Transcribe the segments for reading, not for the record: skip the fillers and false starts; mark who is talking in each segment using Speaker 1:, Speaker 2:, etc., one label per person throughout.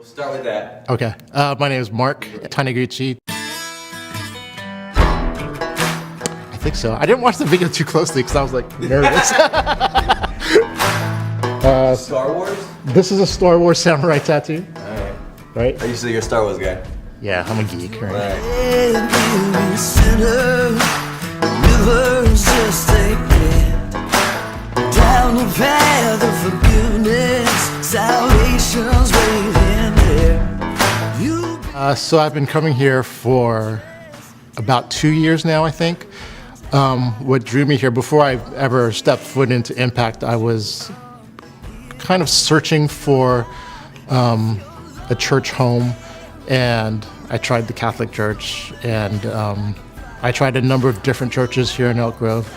Speaker 1: We'll start with that.
Speaker 2: Okay. My name is Mark Taniguchi. I think so. I didn't watch the video too closely because I was like nervous.
Speaker 1: Star Wars?
Speaker 2: This is a Star Wars samurai tattoo,
Speaker 1: Alright.
Speaker 2: right?
Speaker 1: I used to be a Star Wars guy.
Speaker 2: Yeah, I'm a geek. Right?
Speaker 1: Right.
Speaker 3: Rivers just take it down the path of forgiveness. Salvation's waiting there.
Speaker 2: So I've been coming here for about 2 years now, I think. What drew me here, before I ever stepped foot into Impact, I was kind of searching for a church home, and I tried the Catholic Church, and I tried a number of different churches here in Elk Grove.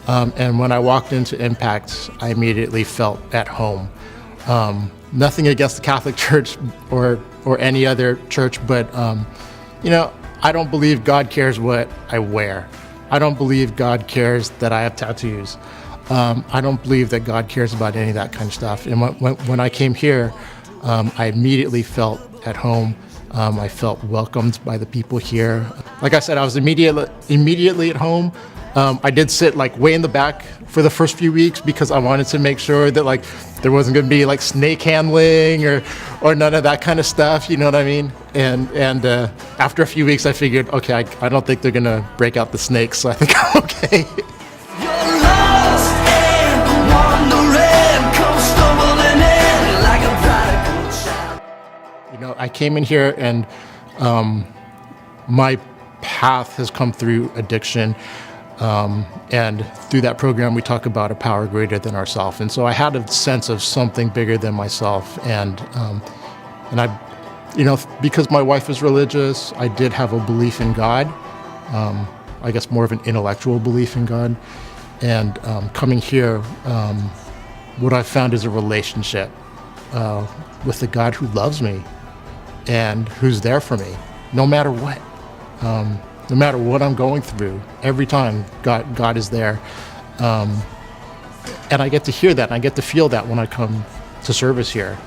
Speaker 2: And when I walked into Impact, I immediately felt at home. Nothing against the Catholic Church or any other church, but I don't believe God cares what I wear. I don't believe God cares that I have tattoos. I don't believe that God cares about any of that kind of stuff. And when I came here, I immediately felt at home. I felt welcomed by the people here. Like I said, I was immediately at home. I did sit like way in the back for the first few weeks because I wanted to make sure that like there wasn't going to be like snake handling or none of that kind of stuff. You know what I mean? And after a few weeks, I figured, okay, I don't think they're going to break out the snakes, so I think I'm okay.
Speaker 3: You're lost and wandering, come stumbling in like a prodigal child.
Speaker 2: I came in here and my path has come through addiction. And through that program, we talk about a power greater than ourselves. And so I had a sense of something bigger than myself. And I, because my wife is religious, I did have a belief in God. I guess more of an intellectual belief in God. And coming here, what I found is a relationship with the God who loves me and who's there for me, no matter what. No matter what I'm going through, every time God is there. And I get to hear that, and I get to feel that when I come to service here.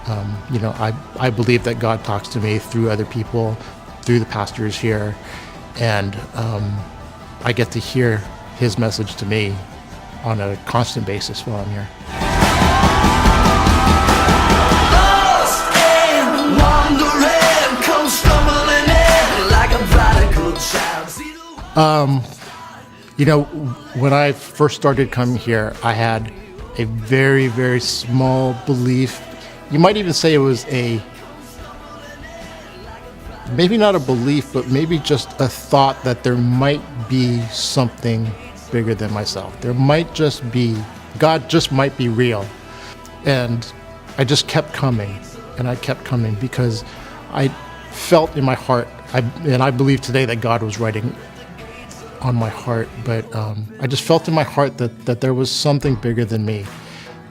Speaker 2: I believe that God talks to me through other people, through the pastors here, and I get to hear his message to me on a constant basis while I'm here.
Speaker 3: Lost and wandering, come stumbling in like a prodigal child. See the
Speaker 2: When I first started coming here, I had a very, very small belief. You might even say it was maybe not a belief, but maybe just a thought that there might be something bigger than myself. There might just be, God just might be real. And I just kept coming, and I kept coming because I felt in my heart, and I believe today that God was writing on my heart, but I just felt in my heart that there was something bigger than me.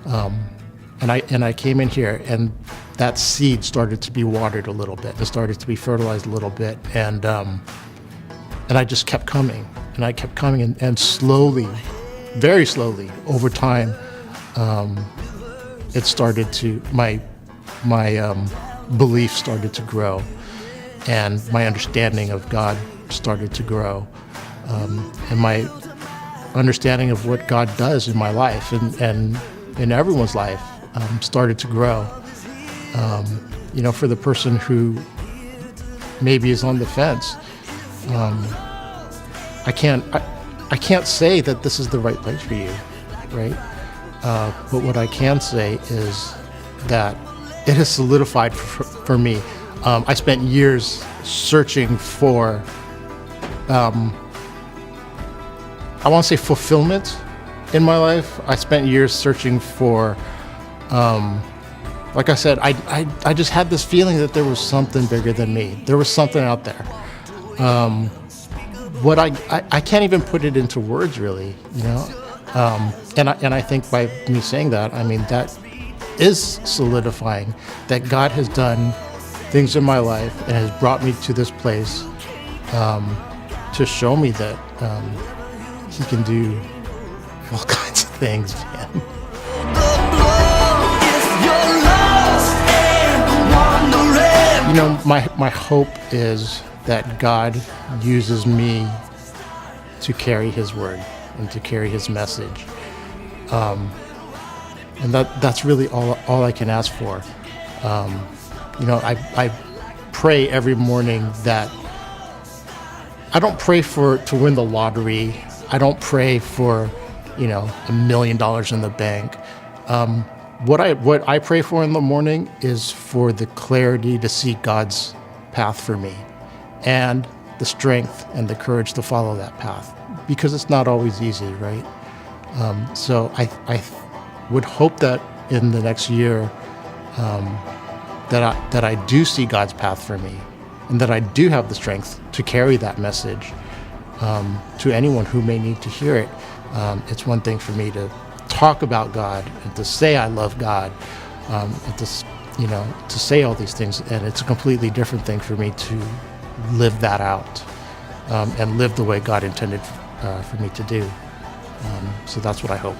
Speaker 2: And I came in here, and that seed started to be watered a little bit. It started to be fertilized a little bit, and I just kept coming, and I kept coming, and slowly, very slowly, over time, it started to my belief started to grow, and my understanding of God started to grow, and my understanding of what God does in my life and in everyone's life started to grow. For the person who maybe is on the fence, I can't say that this is the right place for you, right? But what I can say is that it has solidified for me. I spent years searching for, I want to say fulfillment in my life. I spent years searching for, like I said, I just had this feeling that there was something bigger than me. There was something out there. What I can't even put it into words, really, and I think by me saying that, I mean that is solidifying that God has done things in my life and has brought me to this place to show me that He can do all kinds of things, man.
Speaker 3: blood, if you're lost and wandering.
Speaker 2: my hope is that God uses me to carry His word and to carry His message. And that's really all I can ask for. I pray every morning that I don't pray to win the lottery. I don't pray for, $1 million in the bank. What I pray for in the morning is for the clarity to see God's path for me and the strength and the courage to follow that path, because it's not always easy, right? So I would hope that in the next year that I do see God's path for me, and that I do have the strength to carry that message to anyone who may need to hear it. It's one thing for me to talk about God and to say I love God, and to say all these things, and it's a completely different thing for me to live that out and live the way God intended for me to do. So that's what I hope.